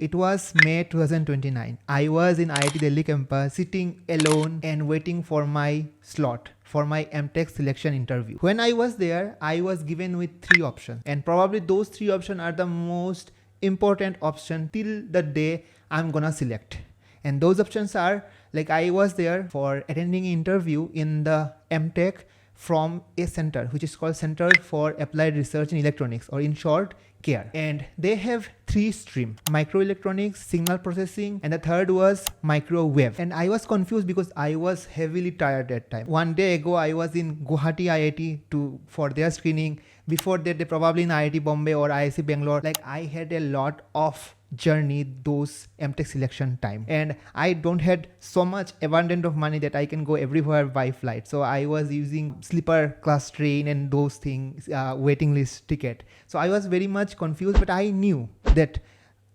It was May 2029. I was in IIT Delhi campus sitting alone and waiting for my slot for my MTech selection interview. When I was there, I was given with 3 options, and probably those 3 options are the most important option till the day I'm gonna select. And those options are, like, I was there for attending an interview in the MTech from a center which is called Center for Applied Research in Electronics, or in short CARE. And they have 3 streams: microelectronics, signal processing, and the third was microwave. And I was confused because I was heavily tired that time. One day ago I was in Guwahati IIT for their screening. Before that they probably in IIT Bombay or IIC Bangalore. Like, I had a lot of journey those MTech selection time, and I don't had so much abundant of money that I can go everywhere by flight. So I was using sleeper class train and those things, waiting list ticket. So I was very much confused, but I knew that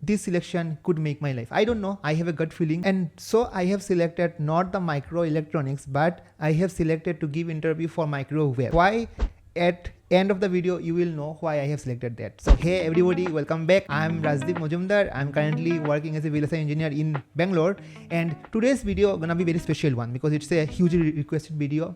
this selection could make my life. I don't know, I have a gut feeling, and so I have selected not the microelectronics, but I have selected to give interview for microwave. Why? At end of the video you will know why I have selected that. So hey everybody, welcome back. I'm Rajdeep Majumdar. I'm currently working as a VLSI engineer in Bangalore, and today's video gonna be very special one because it's a hugely requested video.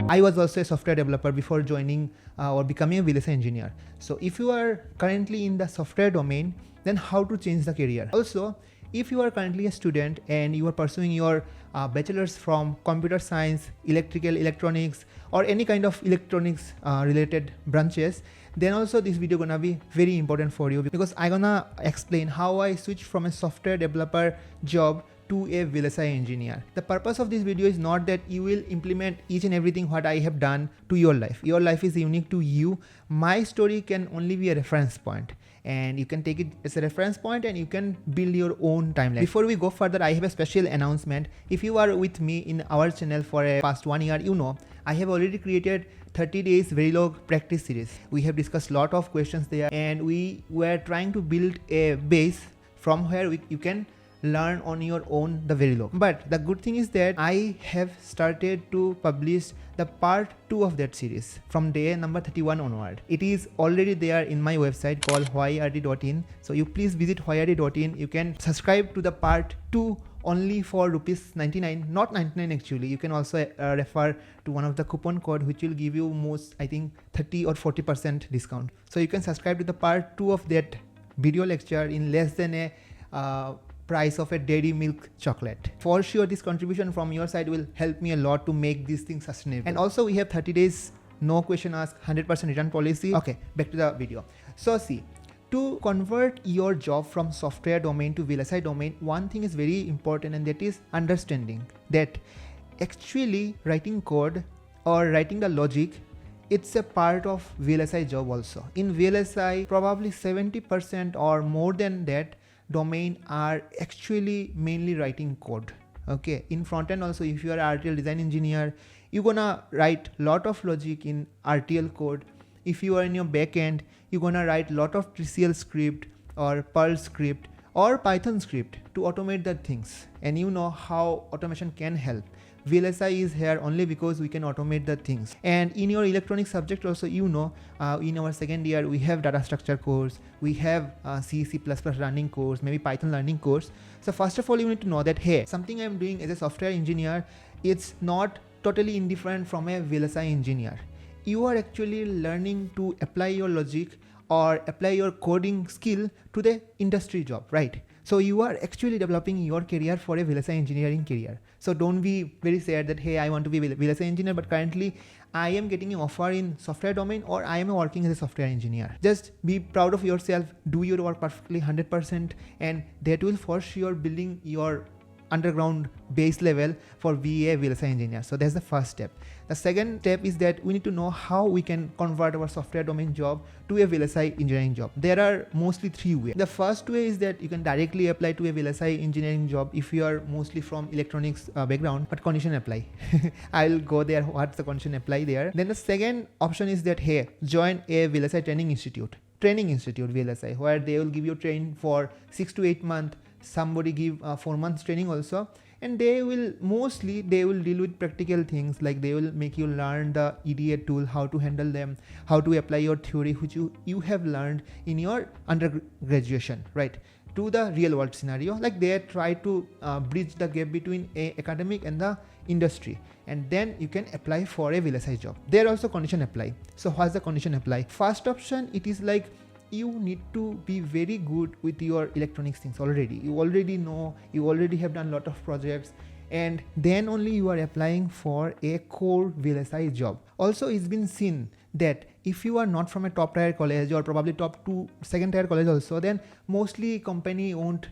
I was also a software developer before joining or becoming a VLSI engineer. So if you are currently in the software domain, then how to change the career. Also, if you are currently a student and you are pursuing your bachelor's from computer science, electrical, electronics, or any kind of electronics related branches, then also this video gonna be very important for you, because I'm gonna explain how I switched from a software developer job to a VLSI engineer. The purpose of this video is not that you will implement each and everything what I have done to your life. Your life is unique to you. My story can only be a reference point, and you can take it as a reference point and you can build your own timeline. Before we go further, I have a special announcement. If you are with me in our channel for a past 1 year, you know I have already created 30 days Verilog practice series. We have discussed a lot of questions there, and we were trying to build a base from where you can learn on your own the Verilog. But the good thing is that I have started to publish the part 2 of that series from day number 31 onward. It is already there in my website called whyRD.in. So you please visit whyRD.in. You can subscribe to the part 2 only for ₹99, not 99 actually. You can also refer to one of the coupon code which will give you most, I think, 30 or 40% discount. So you can subscribe to the part 2 of that video lecture in less than a price of a dairy milk chocolate. For sure this contribution from your side will help me a lot to make these things sustainable. And also we have 30 days no question asked, 100% return policy. Okay, back to the video. So see, to convert your job from software domain to VLSI domain, one thing is very important, and that is understanding that actually writing code or writing the logic, it's a part of VLSI job also. In VLSI, probably 70% or more than that domain are actually mainly writing code. Okay, in front end also, if you are RTL design engineer, you're gonna write lot of logic in RTL code. If you are in your back end, you're gonna write lot of TCL script or Perl script or Python script to automate the things. And you know how automation can help. VLSI is here only because we can automate the things. And in your electronics subject also, you know, in our second year we have data structure course, we have C++ running course, maybe Python learning course. So first of all, you need to know that hey, something I'm doing as a software engineer, it's not totally indifferent from a VLSI engineer. You are actually learning to apply your logic or apply your coding skill to the industry job, right? So you are actually developing your career for a VLSI engineering career. So don't be very sad that hey, I want to be a VLSI engineer, but currently I am getting an offer in software domain, or I am working as a software engineer. Just be proud of yourself, do your work perfectly 100%, and that will for sure building your underground base level for be a VLSI engineer. So that's the first step. The second step is that we need to know how we can convert our software domain job to a VLSI engineering job. There are mostly 3 ways. The first way is that you can directly apply to a VLSI engineering job if you are mostly from electronics background, but condition apply. I'll go there, what's the condition apply there. Then the second option is that hey, join a VLSI training institute VLSI, where they will give you training for 6 to 8 months. Somebody give 4 months training also, and they will deal with practical things, like they will make you learn the EDA tool, how to handle them, how to apply your theory which you have learned in your undergraduation, right, to the real world scenario. Like they try to bridge the gap between academic and the industry, and then you can apply for a VLSI job. There also condition apply. So what's the condition apply? First option, it is like you need to be very good with your electronics things already. You already know, you already have done a lot of projects, and then only you are applying for a core VLSI job. Also, it's been seen that if you are not from a top tier college or probably top 2 second tier college also, then mostly company won't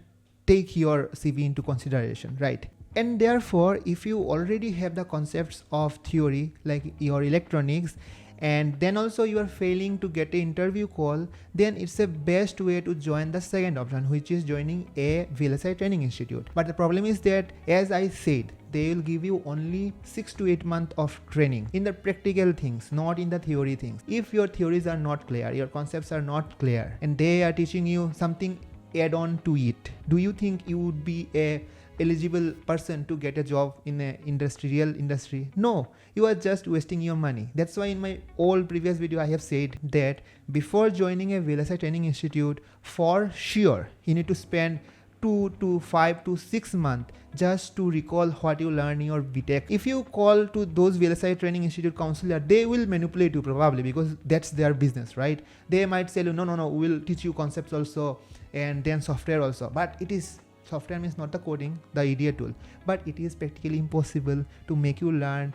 take your CV into consideration, right? And therefore, if you already have the concepts of theory like your electronics, and then also you are failing to get an interview call, then it's the best way to join the second option, which is joining a VLSI training institute. But the problem is that, as I said, they will give you only 6 to 8 months of training in the practical things, not in the theory things. If your theories are not clear, your concepts are not clear, and they are teaching you something add on to it, do you think you would be a eligible person to get a job in a real industry? No, you are just wasting your money. That's why in my all previous video I have said that before joining a VLSI training institute, for sure you need to spend 2 to 5 to 6 months just to recall what you learned in your BTech. If you call to those VLSI training institute counselor, they will manipulate you probably, because that's their business, right? They might say, no, we'll teach you concepts also and then software also. But it is software means not the coding, the EDA tool, but it is practically impossible to make you learn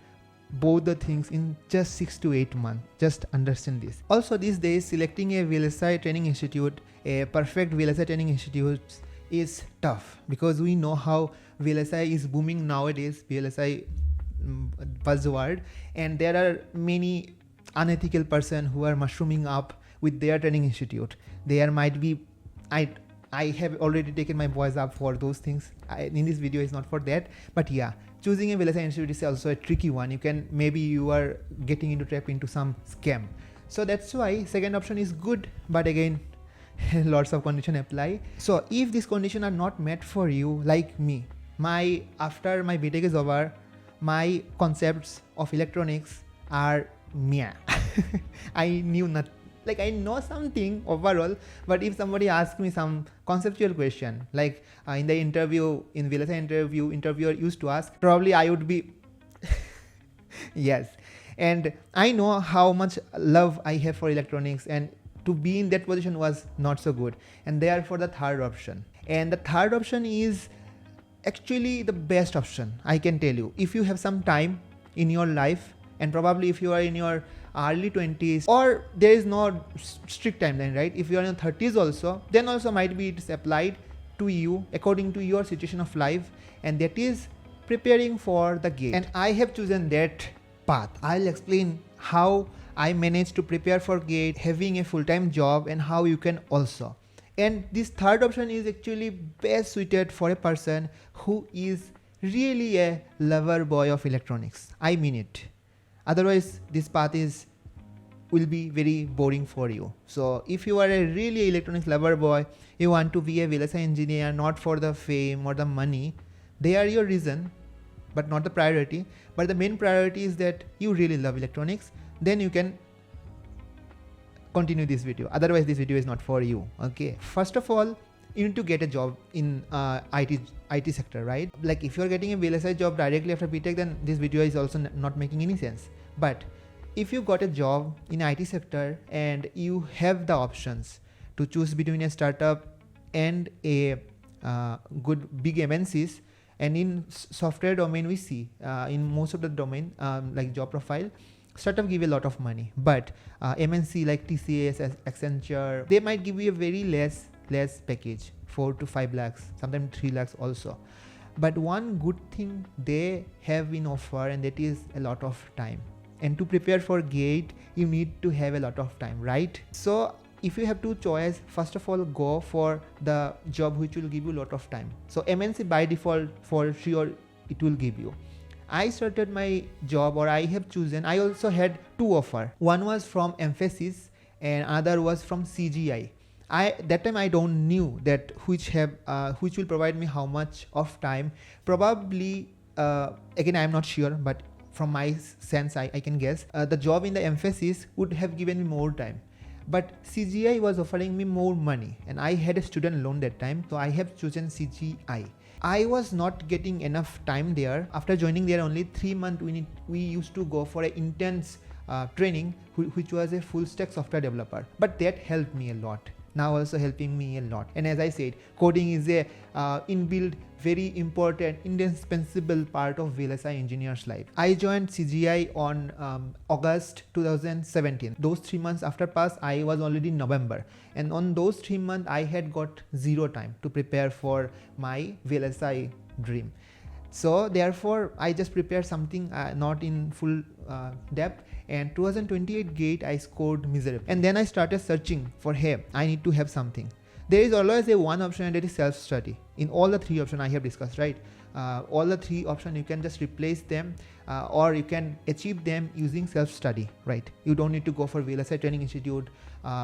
both the things in just 6 to 8 months. Just understand this. Also, these days selecting a VLSI training institute, a perfect VLSI training institute, is tough, because we know how VLSI is booming nowadays, VLSI buzzword, and there are many unethical person who are mushrooming up with their training institute. There might be, I have already taken my voice up for those things. In this video is not for that, but yeah, choosing a VLSI institute is also a tricky one. Maybe you are getting into trap into some scam. So that's why second option is good, but again, lots of condition apply. So if these conditions are not met for you, like me, after my BTech is over, my concepts of electronics are meh. I knew not. Like I know something overall, but if somebody asks me some conceptual question, like in the interview, in VLSI interview, interviewer used to ask, probably I would be yes. And I know how much love I have for electronics, and to be in that position was not so good. And therefore the third option. And the third option is actually the best option, I can tell you. If you have some time in your life, and probably if you are in your early 20s, or there is no strict timeline, right? If you are in your 30s also, then also might be it's applied to you according to your situation of life, and that is preparing for the GATE. And I have chosen that path. I'll explain how I managed to prepare for GATE, having a full-time job, and how you can also. And this third option is actually best suited for a person who is really a lover boy of electronics. I mean it. Otherwise, this path will be very boring for you. So if you are a really electronics lover boy, you want to be a VLSI engineer, not for the fame or the money, they are your reason, but not the priority. But the main priority is that you really love electronics, then you can continue this video. Otherwise, this video is not for you. Okay. First of all, you need to get a job in IT sector, right? Like if you're getting a VLSI job directly after BTech, then this video is also not making any sense. But if you got a job in IT sector and you have the options to choose between a startup and a good big MNCs, and in software domain we see in most of the domain like job profile, startup give a lot of money, but MNC like TCS, Accenture, they might give you a very less package, 4 to 5 lakhs, sometimes 3 lakhs also. But one good thing they have in offer, and that is a lot of time. And to prepare for GATE, you need to have a lot of time, right? So if you have two choices, first of all, go for the job which will give you a lot of time. So MNC by default, for sure, it will give you. I started my job, or I have chosen, I also had two offers. One was from Emphasis and other was from CGI. that time I don't knew that which will provide me how much of time. Probably again I am not sure, but from my sense I can guess the job in the emphasis would have given me more time. But CGI was offering me more money, and I had a student loan that time, so I have chosen CGI. I was not getting enough time there. After joining there only 3 months, we used to go for an intense training, which was a full stack software developer. But that helped me a lot. Now also helping me a lot. And as I said, coding is a inbuilt, very important, indispensable part of VLSI engineer's life. I joined CGI on August 2017. Those 3 months after pass, I was already in November. And on those 3 months, I had got zero time to prepare for my VLSI dream. So therefore, I just prepared something not in full depth, and 2028 gate I scored miserable. And then I started searching for, hey, I need to have something. There is always a one option, and that is self-study. In all the 3 options I have discussed, right? All the 3 options, you can just replace them or you can achieve them using self-study, right? You don't need to go for VLSI Training Institute,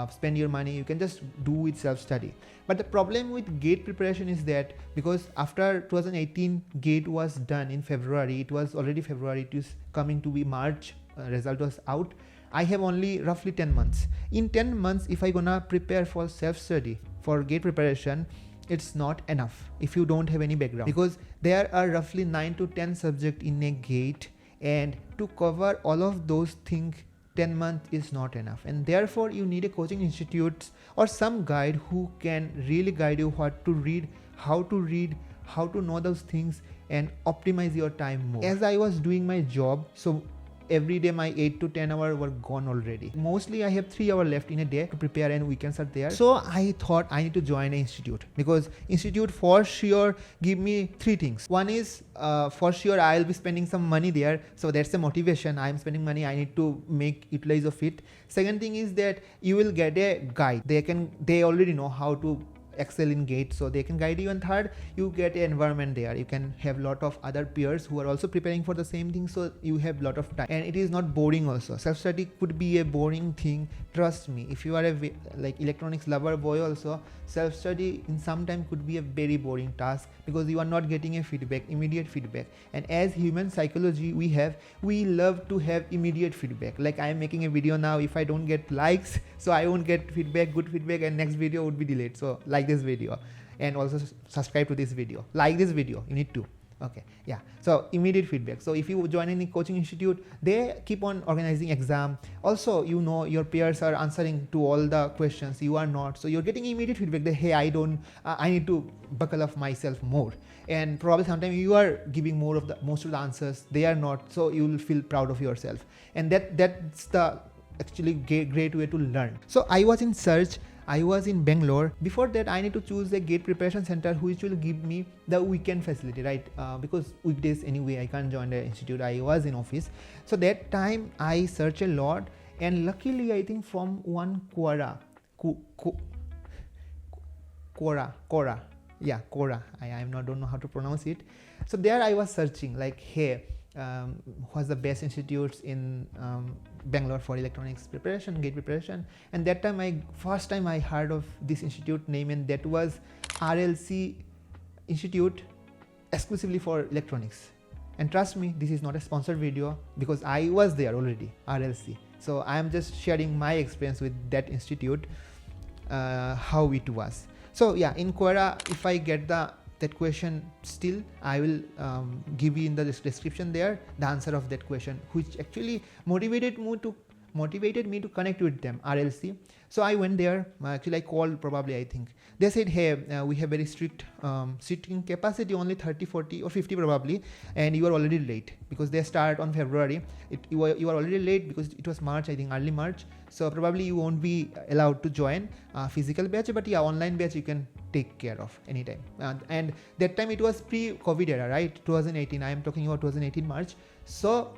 spend your money. You can just do with self-study. But the problem with GATE preparation is that because after 2018 GATE was done in February, it was already February, it is coming to be March, result was out. I have only roughly 10 months. In 10 months, if I gonna prepare for self-study, for GATE preparation, it's not enough if you don't have any background, because there are roughly 9 to 10 subjects in a GATE, and to cover all of those things 10 months is not enough. And therefore you need a coaching institute or some guide who can really guide you what to read, how to know those things and optimize your time more. As I was doing my job, so every day my 8 to 10 hours were gone already. Mostly I have 3 hours left in a day to prepare, and weekends are there. So I thought I need to join an institute, because institute for sure give me 3 things. One is for sure I'll be spending some money there, so that's the motivation. I'm spending money, I need to make utilize of it. Second thing is that you will get a guide. They already know how to excel in GATE, so they can guide you. And third, you get an environment there. You can have lot of other peers who are also preparing for the same thing, so you have lot of time, and it is not boring also. Self-study could be a boring thing, trust me. If you are a like electronics lover boy also, self-study in some time could be a very boring task, because you are not getting a feedback, immediate feedback. And as human psychology we love to have immediate feedback. Like I am making a video now, if I don't get likes, so I won't get feedback, good feedback, and next video would be delayed. So like this video, and also subscribe to this video, like this video, you need to. Okay, yeah, so immediate feedback. So if you join any coaching institute, they keep on organizing exam. Also, you know, your peers are answering to all the questions, you are not, so you're getting immediate feedback that, hey, I need to buckle up myself more. And probably sometimes you are giving most of the answers, they are not, so you will feel proud of yourself. And that's the actually great way to learn. So I was in search, I was in Bangalore. Before that, I need to choose a GATE preparation center which will give me the weekend facility, right? Because weekdays anyway I can't join the institute, I was in office. So that time I searched a lot, and luckily I think from one Quora, I don't know how to pronounce it. So there I was searching like, hey, what's the best institutes in Bangalore for electronics preparation, GATE preparation. And that time first time I heard of this institute name, and that was RLC Institute, exclusively for electronics. And trust me, this is not a sponsored video, because I was there already, RLC. So I am just sharing my experience with that institute, how it was. So yeah, in Quora, if I get that question still, I will give you in the description there the answer of that question, which actually motivated me to connect with them, RLC. So I went there. Actually I called, probably I think they said, hey, we have very strict seating capacity, only 30, 40 or 50 probably, and you are already late, because they start on February. You are already late because it was March, I think early March. So probably you won't be allowed to join physical batch, but yeah, online batch you can take care of anytime. And that time it was pre-COVID era, right? 2018, I am talking about 2018 March. So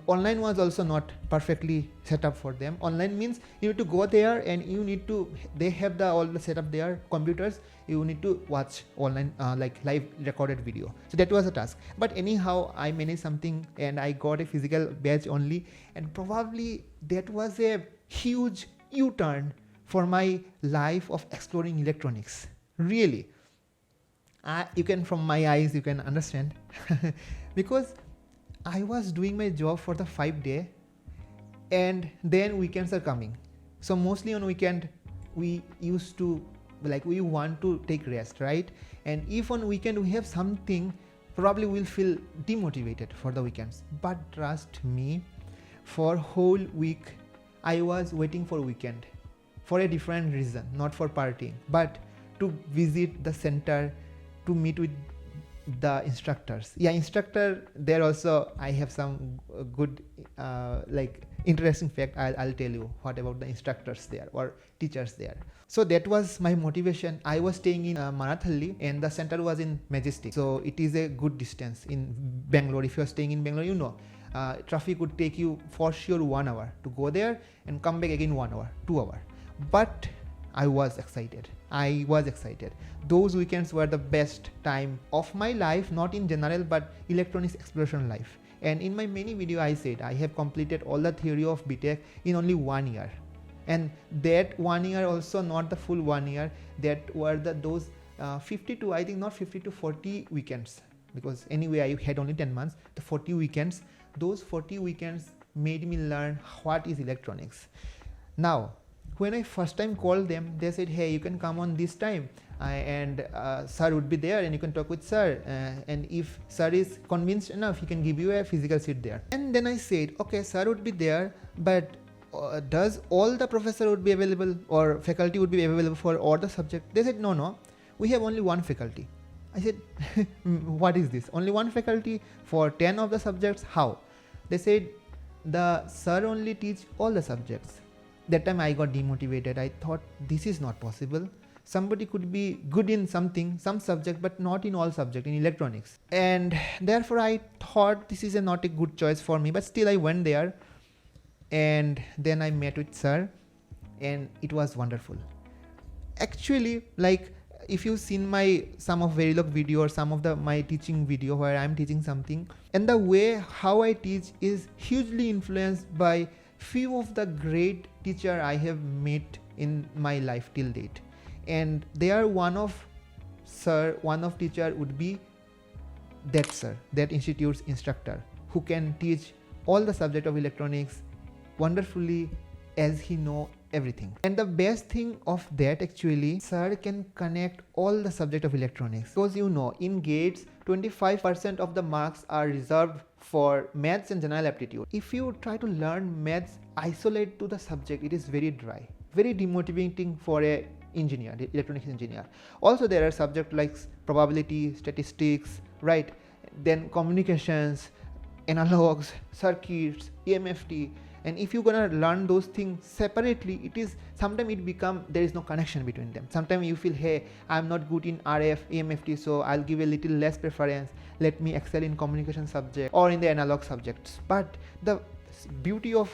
online was also not perfectly set up for them. Online means you need to go there, and they have all the setup there, computers, you need to watch online like live recorded video. So that was a task. But anyhow, I managed something, and I got a physical badge only, and probably that was a huge U-turn for my life of exploring electronics. Really, you can, from my eyes, you can understand. Because I was doing my job for the 5 day, and then weekends are coming. So mostly on weekend, we used to, like, we want to take rest, right? And if on weekend we have something, probably we'll feel demotivated for the weekends. But trust me, for whole week, I was waiting for weekend for a different reason, not for partying, but to visit the center, to meet with the instructors. Yeah, instructor there also, I have some good like interesting fact. I'll tell you what about the instructors there or teachers there. So that was my motivation. I was staying in Marathalli, and the center was in Majestic, so it is a good distance in Bangalore. If you are staying in Bangalore, you know traffic would take you for sure 1 hour to go there and come back again 1 hour, 2 hour. But I was excited. Those weekends were the best time of my life, not in general, but electronics exploration life. And in my many video, I said I have completed all the theory of BTech in only 1 year. And that 1 year also not the full 1 year, that were those 50 to, I think not 50 to 40 weekends, because anyway I had only 10 months, the 40 weekends. Those 40 weekends made me learn what is electronics. Now, when I first time called them, they said, hey, you can come on this time, and sir would be there and you can talk with sir, and if sir is convinced enough, he can give you a physical seat there. And then I said, okay, sir would be there, but does all the professor would be available or faculty would be available for all the subject? They said, no, we have only one faculty. I said, what is this? Only one faculty for 10 of the subjects? How? They said, the sir only teach all the subjects. That time I got demotivated. I thought, this is not possible. Somebody could be good in something, some subject, but not in all subject in electronics. And therefore I thought this is not a good choice for me, but still I went there. And then I met with sir, and it was wonderful. Actually, like, if you've seen my some of Verilog video or some of my teaching video where I'm teaching something, and the way how I teach is hugely influenced by few of the great teacher I have met in my life till date. And they are one of teacher would be that sir, that institute's instructor, who can teach all the subject of electronics wonderfully, as he know everything. And the best thing of that, actually, sir can connect all the subject of electronics, because you know in GATES 25% of the marks are reserved for maths and general aptitude. If you try to learn maths isolate to the subject, it is very dry, very demotivating for a engineer, the electronics engineer. Also there are subjects like probability, statistics, right? Then communications, analogs, circuits, EMFT. And if you're gonna learn those things separately, it is sometimes it become there is no connection between them. Sometimes you feel, hey, I'm not good in RF, EMFT, so I'll give a little less preference. Let me excel in communication subject or in the analog subjects. But the beauty of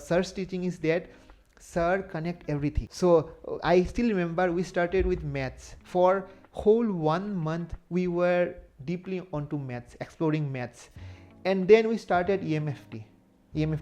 sir's teaching is that sir connect everything. So I still remember we started with maths. For whole 1 month we were deeply onto maths, exploring maths, and then we started EMFT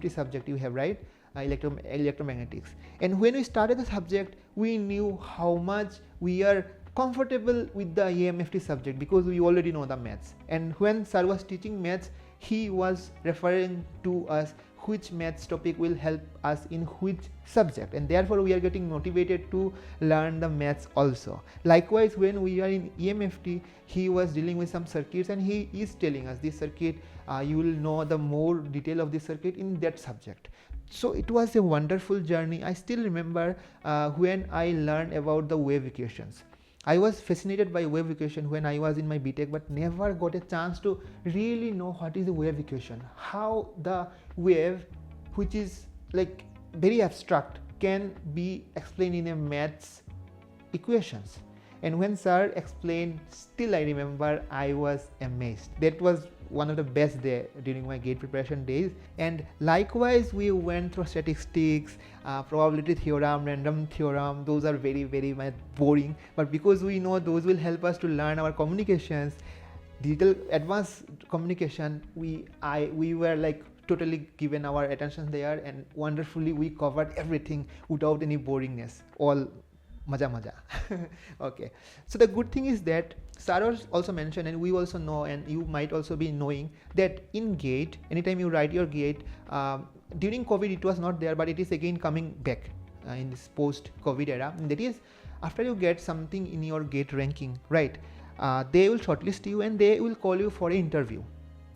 subject you have, right? Electromagnetics. And when we started the subject, we knew how much we are comfortable with the EMFT subject because we already know the maths. And when sir was teaching maths, he was referring to us which maths topic will help us in which subject, and therefore we are getting motivated to learn the maths also. Likewise, when we are in EMFT, he was dealing with some circuits and he is telling us this circuit, you will know the more detail of this circuit in that subject. So it was a wonderful journey. I still remember when I learned about the wave equations. I was fascinated by wave equation when I was in my BTech, but never got a chance to really know what is a wave equation, how the wave, which is like very abstract, can be explained in a maths equations. And when sir explained, still I remember I was amazed. That was one of the best days during my GATE preparation days. And likewise, we went through statistics, probability theorem, random theorem. Those are very, very much boring, but because we know those will help us to learn our communications, digital advanced communication, we were like totally given our attention there, and wonderfully we covered everything without any boringness, all maja. Okay, so the good thing is that Sir also mentioned, and we also know, and you might also be knowing, that in GATE, anytime you write your GATE, during COVID it was not there, but it is again coming back in this post-COVID era. And that is, after you get something in your GATE ranking, right, they will shortlist you and they will call you for an interview.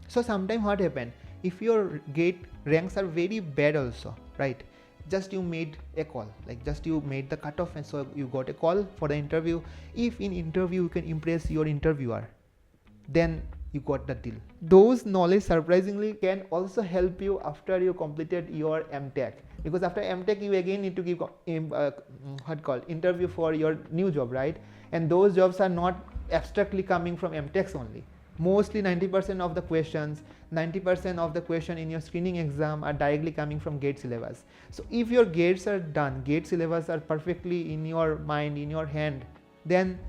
So sometime what happen, if your GATE ranks are very bad also, right, just you made a call, like just you made the cutoff, and so you got a call for the interview. If in interview you can impress your interviewer, then you got the deal. Those knowledge surprisingly can also help you after you completed your MTech, because after MTech you again need to give interview for your new job, right? And those jobs are not abstractly coming from MTechs only. Mostly 90% of the questions, 90% of the question in your screening exam are directly coming from GATE syllabus. So if your GATEs are done, GATE syllabus are perfectly in your mind, in your hand, then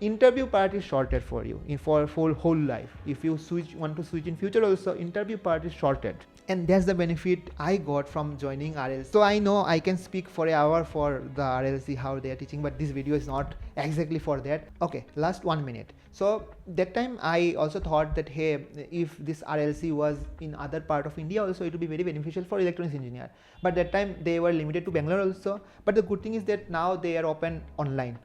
interview part is sorted for you for whole life. If you want to switch in future also, interview part is sorted. And that's the benefit I got from joining RLC. So I know I can speak for an hour for the RLC, how they are teaching, but this video is not exactly for that. Okay, last 1 minute. So that time I also thought that, hey, if this RLC was in other part of India also, it would be very beneficial for electronics engineer. But that time they were limited to Bangalore also. But the good thing is that now they are open online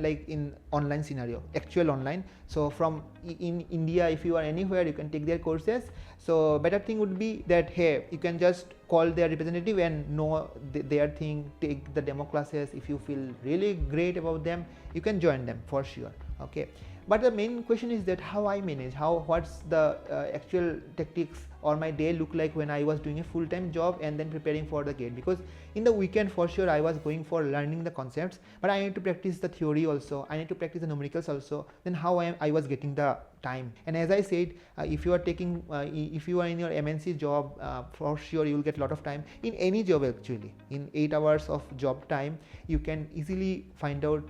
like in online scenario, actual online. So from in India, if you are anywhere, you can take their courses. So better thing would be that, hey, you can just call their representative and know their thing, take the demo classes. If you feel really great about them, you can join them for sure. Okay, but the main question is that how I manage, what's the actual tactics or my day look like when I was doing a full-time job and then preparing for the GATE. Because in the weekend for sure I was going for learning the concepts, but I need to practice the theory also, I need to practice the numericals also. Then how I was getting the time. And as I said, if you are taking if you are in your MNC job, for sure you will get a lot of time. In any job actually, in 8 hours of job time, you can easily find out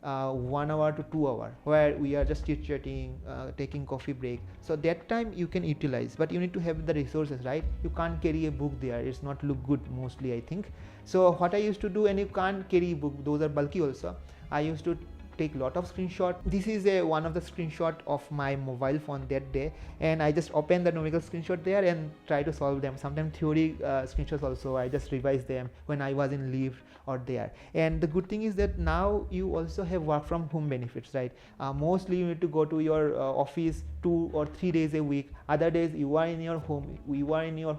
1 hour to 2 hours where we are just chit chatting, taking coffee break. So that time you can utilize, but you need to have the resources, right? You can't carry a book there, it's not look good mostly, I think. So what I used to do, and you can't carry book, those are bulky also, I used to take lot of screenshot. This is one of the screenshot of my mobile phone that day, and I just open the numerical screenshot there and try to solve them. Sometimes theory screenshots also, I just revise them when I was in leave or there. And the good thing is that now you also have work from home benefits, right? Mostly you need to go to your office 2 or 3 days a week. Other days you are in your home, you are in your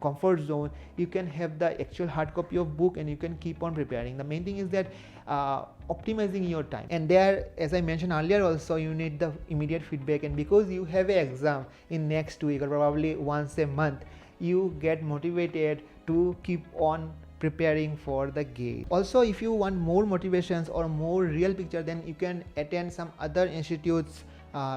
comfort zone. You can have the actual hard copy of book and you can keep on preparing. The main thing is that optimizing your time. And there, as I mentioned earlier also, you need the immediate feedback, and because you have an exam in next week or probably once a month, you get motivated to keep on preparing for the GATE. Also, if you want more motivations or more real picture, then you can attend some other institutes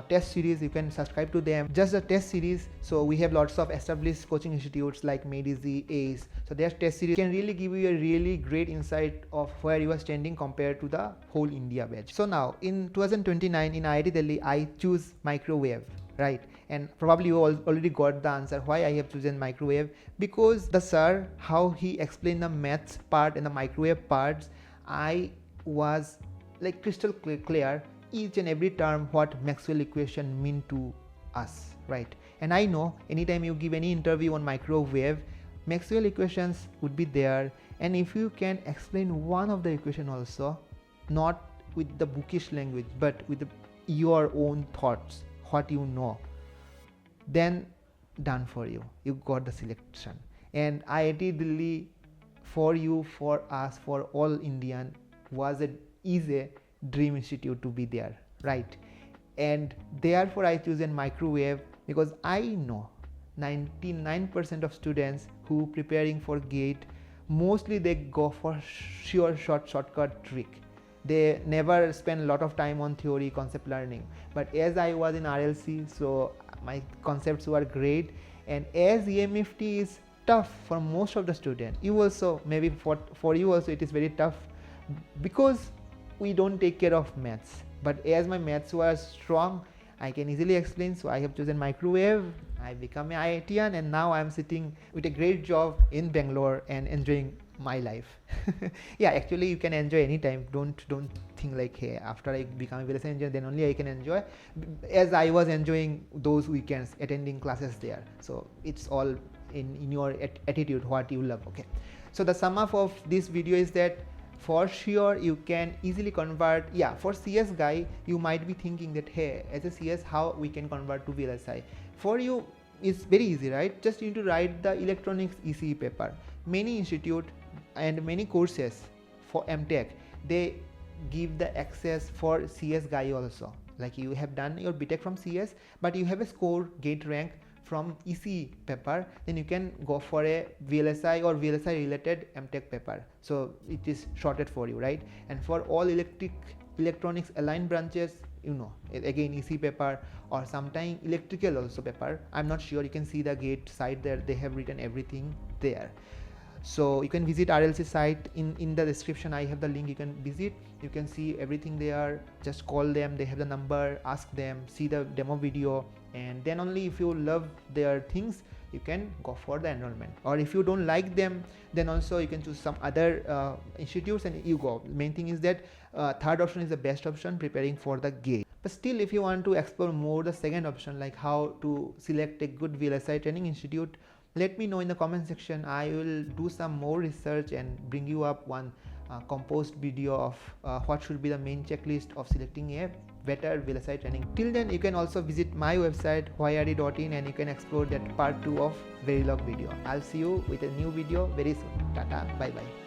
test series. You can subscribe to them, just the test series. So we have lots of established coaching institutes like MedEasy, ACE. So their test series can really give you a really great insight of where you are standing compared to the whole India batch. So now in 2029 in IIT Delhi, I choose microwave, right? And probably you already got the answer why I have chosen microwave, because the sir, how he explained the maths part and the microwave parts, I was like crystal clear each and every term what Maxwell equation mean to us, right? And I know anytime you give any interview on microwave, Maxwell equations would be there. And if you can explain one of the equation also, not with the bookish language but with your own thoughts, what you know, then done for you, you got the selection. And IIT Delhi for you, for us, for all Indian is a dream institute to be there, right? And therefore I choose a microwave, because I know 99% of students who preparing for GATE, mostly they go for sure shortcut trick. They never spend a lot of time on theory, concept learning. But as I was in RLC, so my concepts were great. And as EMFT is tough for most of the students, you also, maybe for you also it is very tough, because we don't take care of maths. But as my maths was strong, I can easily explain, so I have chosen microwave. I become an IITian, and now I'm sitting with a great job in Bangalore and enjoying my life. Yeah, actually you can enjoy anytime. Don't think like, hey, after I become a VLSI engineer then only I can enjoy, as I was enjoying those weekends attending classes there. So it's all in your attitude, what you love. Okay, so the sum up of this video is that for sure you can easily convert. Yeah, for CS guy you might be thinking that, hey, as a CS how we can convert to VLSI. For you it's very easy, right? Just you need to write the electronics ECE paper. Many institute and many courses for MTech, they give the access for CS guy also. Like you have done your BTech from CS but you have a score gate rank from ECE paper, then you can go for a VLSI or VLSI related MTech paper. So it is sorted for you, right? And for all electronics aligned branches, you know, again ECE paper, or sometime electrical also paper. I'm not sure. You can see the gate side there, they have written everything there. So you can visit RLC site. In the description I have the link, you can visit, you can see everything there. Just call them, they have the number, ask them, see the demo video, and then only if you love their things you can go for the enrollment. Or if you don't like them, then also you can choose some other institutes and you go. Main thing is that third option is the best option, preparing for the gate. But still, if you want to explore more the second option, like how to select a good VLSI training institute, let me know in the comment section. I will do some more research and bring you up one composed video of what should be the main checklist of selecting a better VLSI training. Till then, you can also visit my website whyRD.in and you can explore that part 2 of Verilog video. I'll see you with a new video very soon. Tata, bye bye.